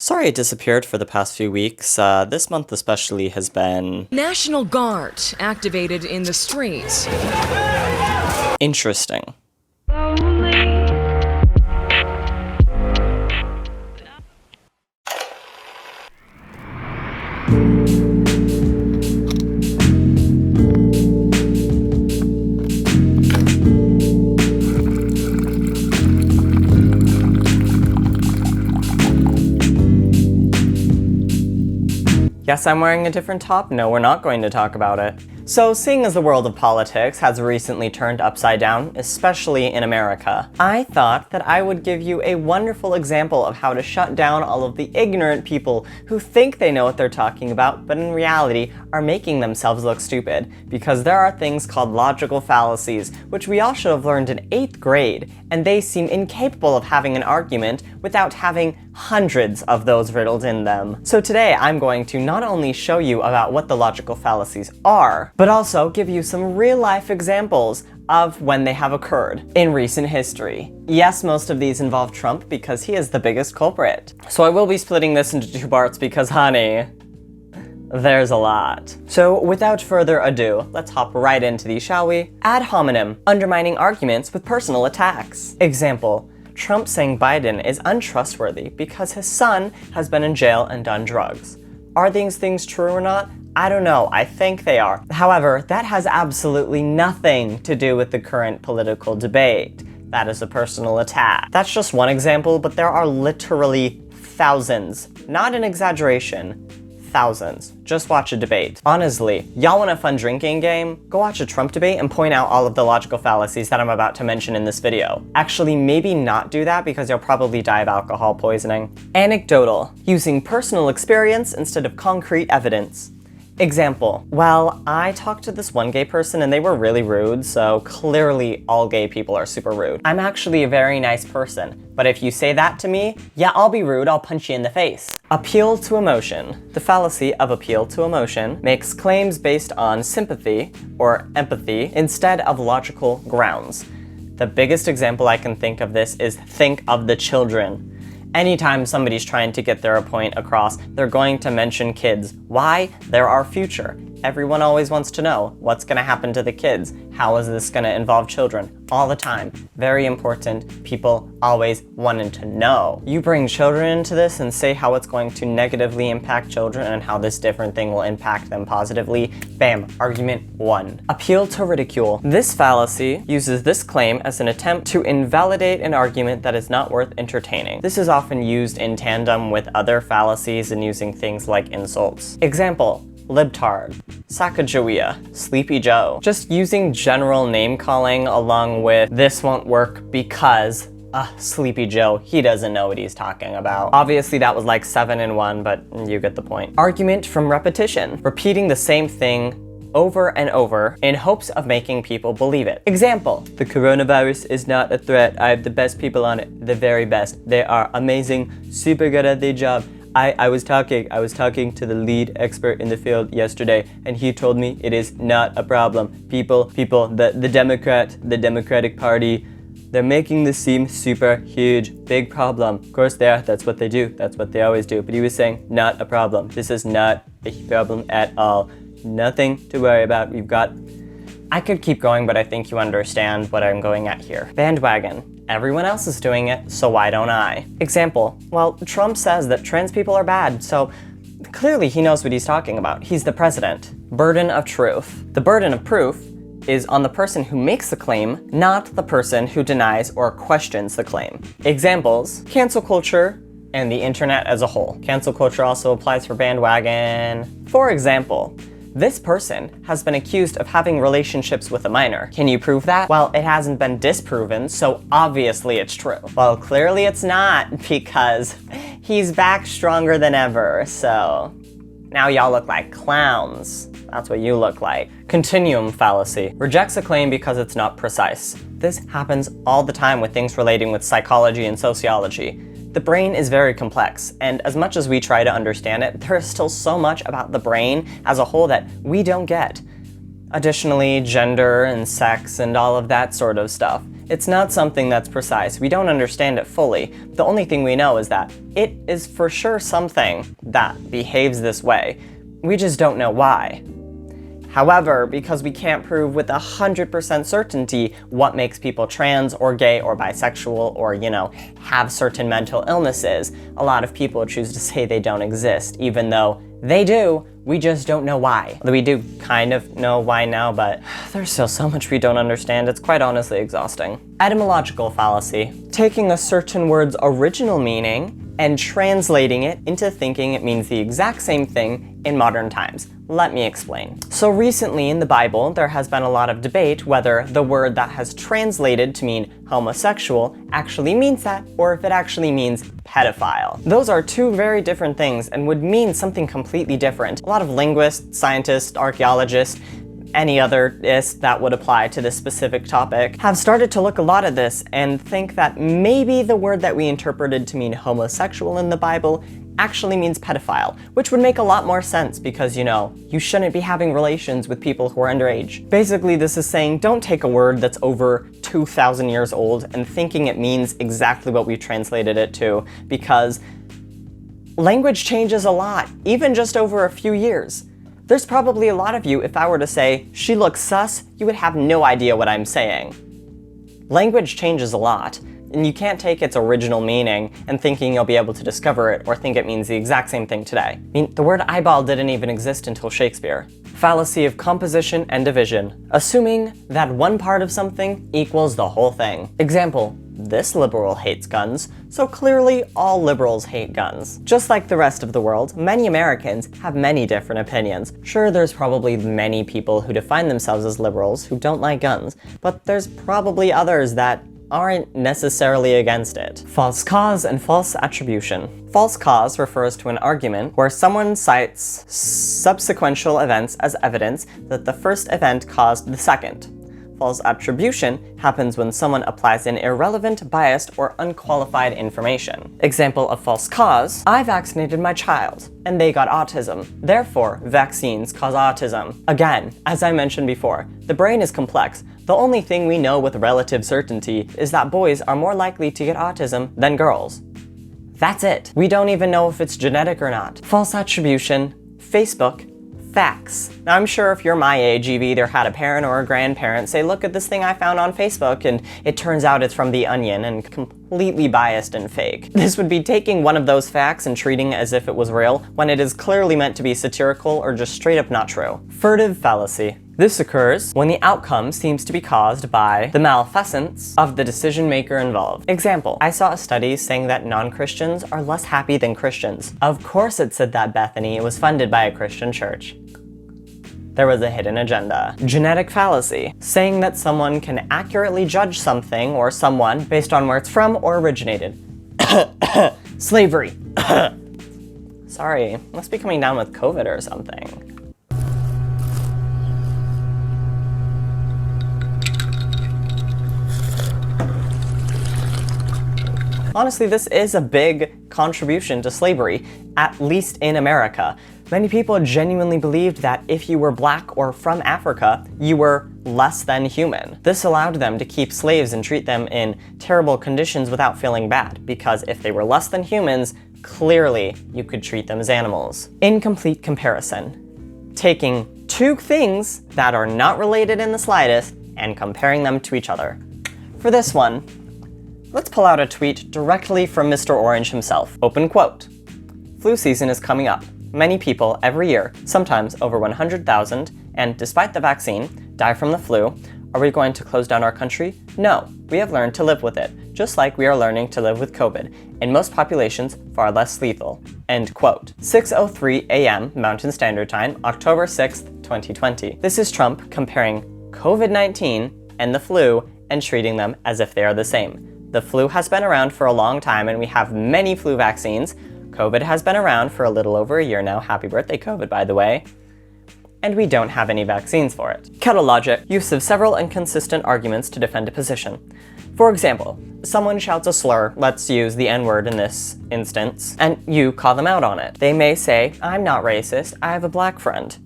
Sorry it disappeared for the past few weeks. This month especially has been National Guard activated in the streets. interesting. Yes, I'm wearing a different top. No, we're not going to talk about it. So, seeing as the world of politics has recently turned upside down, especially in America, I thought that I would give you a wonderful example of how to shut down all of the ignorant people who think they know what they're talking about, but in reality are making themselves look stupid. Because there are things called logical fallacies, which we all should have learned in 8th grade, and they seem incapable of having an argument without having hundreds of those riddled in them. So today I'm going to not only show you about what the logical fallacies are, but also give you some real-life examples of when they have occurred in recent history. Yes, most of these involve Trump because he is the biggest culprit. So I will be splitting this into 2 parts because, honey, there's a lot. So without further ado, let's hop right into these, shall we? Ad hominem, undermining arguments with personal attacks. Example, Trump saying Biden is untrustworthy because his son has been in jail and done drugs. Are these things true or not? I don't know, I think they are. However, that has absolutely nothing to do with the current political debate. That is a personal attack. That's just one example, but there are literally thousands, not an exaggeration, thousands. Just watch a debate. Honestly, y'all want a fun drinking game? Go watch a Trump debate and point out all of the logical fallacies that I'm about to mention in this video. Actually, maybe not do that because you'll probably die of alcohol poisoning. Anecdotal, using personal experience instead of concrete evidence. Example, well, I talked to this one gay person and they were really rude, so clearly all gay people are super rude. I'm actually a very nice person, but if you say that to me, yeah, I'll be rude, I'll punch you in the face. Appeal to emotion. The fallacy of appeal to emotion makes claims based on sympathy or empathy instead of logical grounds. The biggest example I can think of this is think of the children. Anytime somebody's trying to get their point across, they're going to mention kids. Why? They're our future. Everyone always wants to know what's going to happen to the kids. How is this going to involve children? All the time. Very important. People always wanted to know. You bring children into this and say how it's going to negatively impact children and how this different thing will impact them positively. Bam, argument 1. Appeal to ridicule. This fallacy uses this claim as an attempt to invalidate an argument that is not worth entertaining. This is often used in tandem with other fallacies and using things like insults. Example, libtard, Sacagawea, Sleepy Joe. Just using general name calling along with this won't work because Sleepy Joe, he doesn't know what he's talking about. Obviously that was like 7 in 1, but you get the point. Argument from repetition, repeating the same thing over and over in hopes of making people believe it. Example, the coronavirus is not a threat. I have the best people on it, the very best. They are amazing, super good at their job. I was talking to the lead expert in the field yesterday, and he told me it is not a problem. The Democratic Party, they're making this seem super huge, big problem. Of course they are, that's what they do, that's what they always do. But he was saying, not a problem. This is not a problem at all. Nothing to worry about. I could keep going, but I think you understand what I'm going at here. Bandwagon. Everyone else is doing it, so why don't I? Example, well, Trump says that trans people are bad, so clearly he knows what he's talking about. He's the president. Burden of truth. The burden of proof is on the person who makes the claim, not the person who denies or questions the claim. Examples, cancel culture and the internet as a whole. Cancel culture also applies for bandwagon. For example, this person has been accused of having relationships with a minor. Can you prove that? Well, it hasn't been disproven, so obviously it's true. Well, clearly it's not, because he's back stronger than ever, so now y'all look like clowns. That's what you look like. Continuum fallacy. Rejects a claim because it's not precise. This happens all the time with things relating with psychology and sociology. The brain is very complex, and as much as we try to understand it, there is still so much about the brain as a whole that we don't get. Additionally, gender and sex and all of that sort of stuff. It's not something that's precise. We don't understand it fully. The only thing we know is that it is for sure something that behaves this way. We just don't know why. However, because we can't prove with 100% certainty what makes people trans or gay or bisexual or, have certain mental illnesses, a lot of people choose to say they don't exist, even though they do. We just don't know why. We do kind of know why now, but there's still so much we don't understand. It's quite honestly exhausting. Etymological fallacy. Taking a certain word's original meaning and translating it into thinking it means the exact same thing in modern times. Let me explain. So recently in the Bible, there has been a lot of debate whether the word that has translated to mean homosexual actually means that, or if it actually means pedophile. Those are two very different things and would mean something completely different. A lot of linguists, scientists, archaeologists, any other ist that would apply to this specific topic, have started to look a lot at this and think that maybe the word that we interpreted to mean homosexual in the Bible actually means pedophile, which would make a lot more sense because, you shouldn't be having relations with people who are underage. Basically, this is saying don't take a word that's over 2,000 years old and thinking it means exactly what we translated it to, because language changes a lot, even just over a few years. There's probably a lot of you, if I were to say, she looks sus, you would have no idea what I'm saying. Language changes a lot, and you can't take its original meaning and thinking you'll be able to discover it or think it means the exact same thing today. The word eyeball didn't even exist until Shakespeare. Fallacy of composition and division. Assuming that one part of something equals the whole thing. Example, this liberal hates guns, so clearly all liberals hate guns. Just like the rest of the world, many Americans have many different opinions. Sure, there's probably many people who define themselves as liberals who don't like guns, but there's probably others that aren't necessarily against it. False cause and false attribution. False cause refers to an argument where someone cites subsequential events as evidence that the first event caused the second. False attribution happens when someone applies an irrelevant, biased, or unqualified information. Example of false cause: I vaccinated my child, and they got autism. Therefore, vaccines cause autism. Again, as I mentioned before, the brain is complex. The only thing we know with relative certainty is that boys are more likely to get autism than girls. That's it. We don't even know if it's genetic or not. False attribution, Facebook, facts. Now I'm sure if you're my age, you've either had a parent or a grandparent say, look at this thing I found on Facebook, and it turns out it's from The Onion and completely biased and fake. This would be taking one of those facts and treating it as if it was real, when it is clearly meant to be satirical or just straight up not true. Furtive fallacy. This occurs when the outcome seems to be caused by the malfeasance of the decision maker involved. Example, I saw a study saying that non-Christians are less happy than Christians. Of course it said that Bethany was funded by a Christian church. There was a hidden agenda. Genetic fallacy, saying that someone can accurately judge something or someone based on where it's from or originated. Slavery. Sorry, must be coming down with COVID or something. Honestly, this is a big contribution to slavery, at least in America. Many people genuinely believed that if you were black or from Africa, you were less than human. This allowed them to keep slaves and treat them in terrible conditions without feeling bad, because if they were less than humans, clearly you could treat them as animals. Incomplete comparison. Taking two things that are not related in the slightest and comparing them to each other. For this one, let's pull out a tweet directly from Mr. Orange himself. Open quote. Flu season is coming up. Many people every year, sometimes over 100,000, and despite the vaccine, die from the flu. Are we going to close down our country? No, we have learned to live with it, just like we are learning to live with COVID. In most populations, far less lethal. End quote. 6:03 a.m. Mountain Standard Time, October 6th, 2020. This is Trump comparing COVID-19 and the flu and treating them as if they are the same. The flu has been around for a long time and we have many flu vaccines. COVID has been around for a little over a year now. Happy birthday, COVID, by the way. And we don't have any vaccines for it. Kettle logic. Use of several inconsistent arguments to defend a position. For example, someone shouts a slur, let's use the N-word in this instance, and you call them out on it. They may say, I'm not racist, I have a black friend.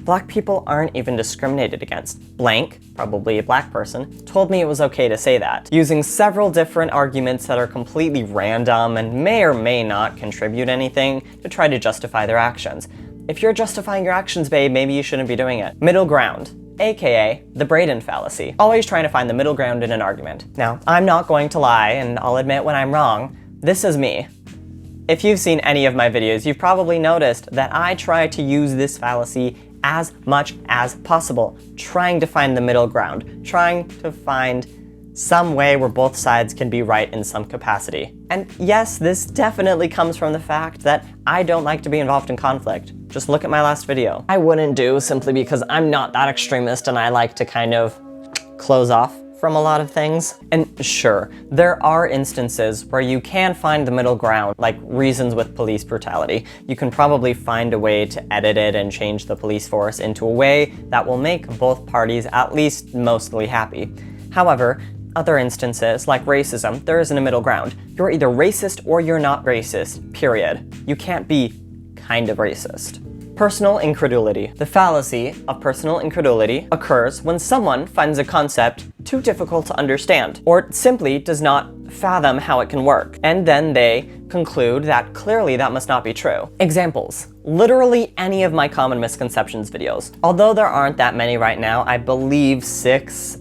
Black people aren't even discriminated against. Blank, probably a black person, told me it was okay to say that, using several different arguments that are completely random and may or may not contribute anything to try to justify their actions. If you're justifying your actions, babe, maybe you shouldn't be doing it. Middle ground, aka the Braden fallacy. Always trying to find the middle ground in an argument. Now, I'm not going to lie, and I'll admit when I'm wrong. This is me. If you've seen any of my videos, you've probably noticed that I try to use this fallacy as much as possible, trying to find the middle ground, trying to find some way where both sides can be right in some capacity. And yes, this definitely comes from the fact that I don't like to be involved in conflict. Just look at my last video. I wouldn't do simply because I'm not that extremist and I like to kind of close off from a lot of things. And sure, there are instances where you can find the middle ground, like reasons with police brutality. You can probably find a way to edit it and change the police force into a way that will make both parties at least mostly happy. However, other instances, like racism, there isn't a middle ground. You're either racist or you're not racist, period. You can't be kind of racist. Personal incredulity. The fallacy of personal incredulity occurs when someone finds a concept too difficult to understand, or simply does not fathom how it can work, and then they conclude that clearly that must not be true. Examples. Literally any of my common misconceptions videos. Although there aren't that many right now, I believe 5.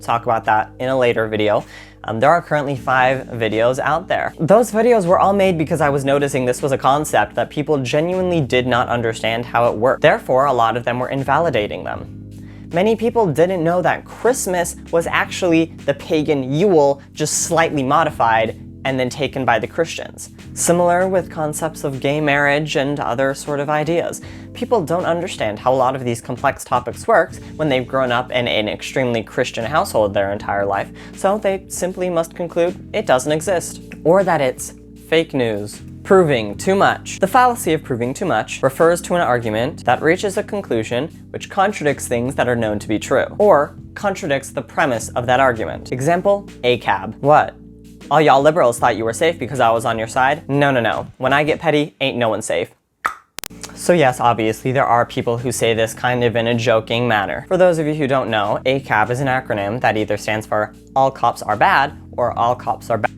Talk about that in a later video. There are currently 5 videos out there. Those videos were all made because I was noticing this was a concept that people genuinely did not understand how it worked. Therefore, a lot of them were invalidating them. Many people didn't know that Christmas was actually the pagan Yule, just slightly modified and then taken by the Christians. Similar with concepts of gay marriage and other sort of ideas. People don't understand how a lot of these complex topics work when they've grown up in an extremely Christian household their entire life, so they simply must conclude it doesn't exist, or that it's fake news. Proving too much. The fallacy of proving too much refers to an argument that reaches a conclusion which contradicts things that are known to be true, or contradicts the premise of that argument. Example, ACAB. What? All y'all liberals thought you were safe because I was on your side? No. When I get petty, ain't no one safe. So yes, obviously there are people who say this kind of in a joking manner. For those of you who don't know, ACAB is an acronym that either stands for All Cops Are Bad or All Cops Are Bad,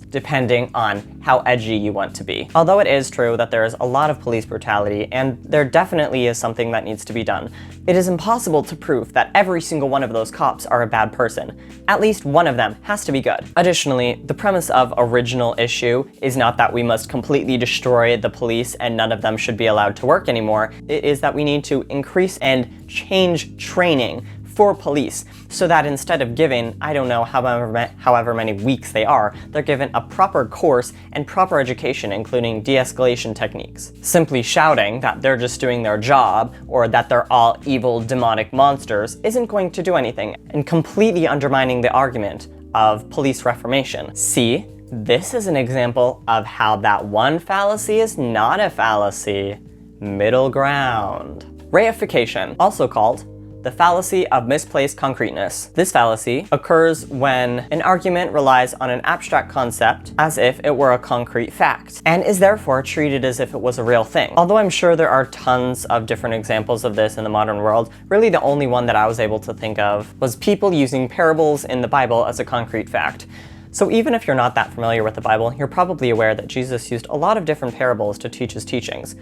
depending on how edgy you want to be. Although it is true that there is a lot of police brutality, and there definitely is something that needs to be done, it is impossible to prove that every single one of those cops are a bad person. At least one of them has to be good. Additionally, the premise of original issue is not that we must completely destroy the police and none of them should be allowed to work anymore. It is that we need to increase and change training for police, so that instead of giving, I don't know, however many weeks they are, they're given a proper course and proper education, including de-escalation techniques. Simply shouting that they're just doing their job, or that they're all evil, demonic monsters, isn't going to do anything, and completely undermining the argument of police reformation. See, this is an example of how that one fallacy is not a fallacy. Middle ground. Reification, also called the fallacy of misplaced concreteness. This fallacy occurs when an argument relies on an abstract concept as if it were a concrete fact, and is therefore treated as if it was a real thing. Although I'm sure there are tons of different examples of this in the modern world, really the only one that I was able to think of was people using parables in the Bible as a concrete fact. So even if you're not that familiar with the Bible, you're probably aware that Jesus used a lot of different parables to teach his teachings,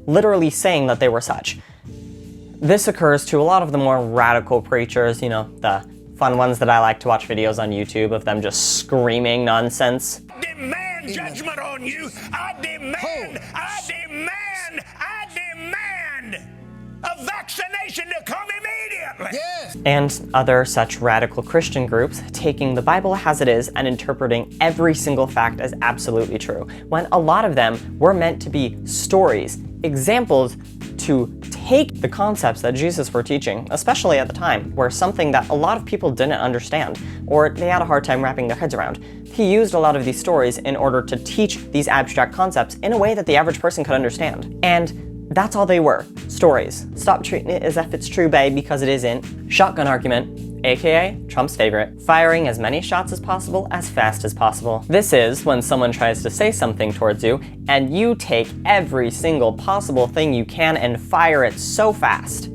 literally saying that they were such. This occurs to a lot of the more radical preachers, you know, the fun ones that I like to watch videos on YouTube of them just screaming nonsense. Demand judgment on you! I demand a vaccination to come immediately! Yes! And other such radical Christian groups taking the Bible as it is and interpreting every single fact as absolutely true, when a lot of them were meant to be stories, examples to take the concepts that Jesus were teaching, especially at the time, were something that a lot of people didn't understand, or they had a hard time wrapping their heads around. He used a lot of these stories in order to teach these abstract concepts in a way that the average person could understand. And that's all they were, stories. Stop treating it as if it's true, babe, because it isn't. Shotgun argument. aka Trump's favorite, firing as many shots as possible as fast as possible. This is when someone tries to say something towards you and you take every single possible thing you can and fire it so fast.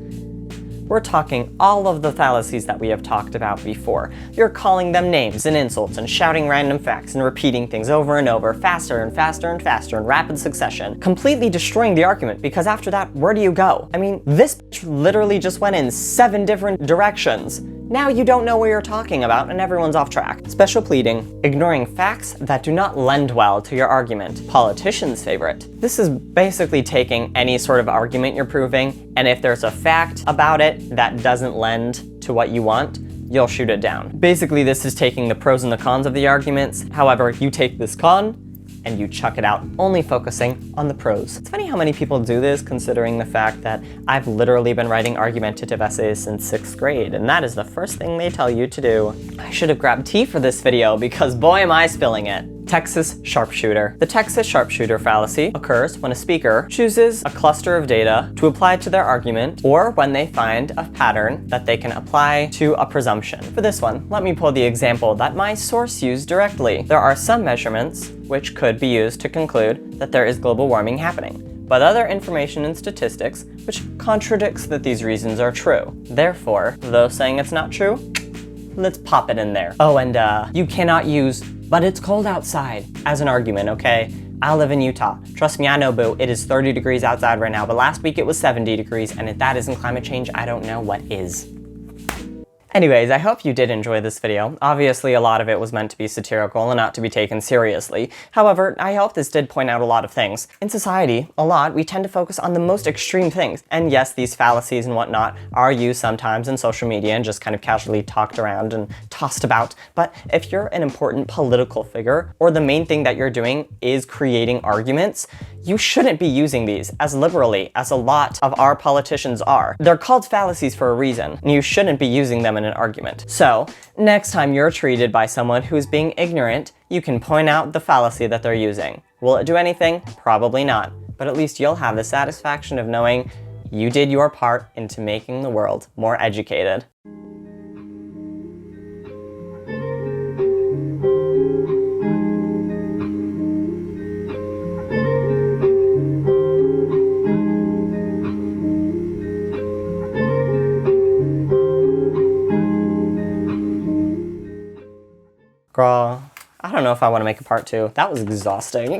We're talking all of the fallacies that we have talked about before. You're calling them names and insults and shouting random facts and repeating things over and over, faster and faster and faster in rapid succession, completely destroying the argument, because after that, where do you go? I mean, this bitch literally just went in 7 different directions. Now you don't know what you're talking about and everyone's off track. Special pleading, ignoring facts that do not lend well to your argument. Politician's favorite. This is basically taking any sort of argument you're proving, and if there's a fact about it that doesn't lend to what you want, you'll shoot it down. Basically, this is taking the pros and the cons of the arguments. However, you take this con and you chuck it out, only focusing on the pros. It's funny how many people do this, considering the fact that I've literally been writing argumentative essays since 6th grade, and that is the first thing they tell you to do. I should have grabbed tea for this video, because boy am I spilling it. Texas sharpshooter. The Texas sharpshooter fallacy occurs when a speaker chooses a cluster of data to apply to their argument, or when they find a pattern that they can apply to a presumption. For this one, let me pull the example that my source used directly. There are some measurements which could be used to conclude that there is global warming happening, but other information and statistics which contradicts that these reasons are true. Therefore, though saying it's not true, let's pop it in there. Oh, and you cannot use "but it's cold outside" as an argument, okay? I live in Utah. Trust me, I know, boo. It is 30 degrees outside right now, but last week it was 70 degrees, and if that isn't climate change, I don't know what is. Anyways, I hope you did enjoy this video. Obviously, a lot of it was meant to be satirical and not to be taken seriously. However, I hope this did point out a lot of things. In society, a lot, we tend to focus on the most extreme things. And yes, these fallacies and whatnot are used sometimes in social media and just kind of casually talked around and tossed about. But if you're an important political figure, or the main thing that you're doing is creating arguments, you shouldn't be using these as liberally as a lot of our politicians are. They're called fallacies for a reason, and you shouldn't be using them in an argument. So, next time you're treated by someone who's being ignorant, you can point out the fallacy that they're using. Will it do anything? Probably not. But at least you'll have the satisfaction of knowing you did your part into making the world more educated. Girl, I don't know if I want to make a part 2. That was exhausting.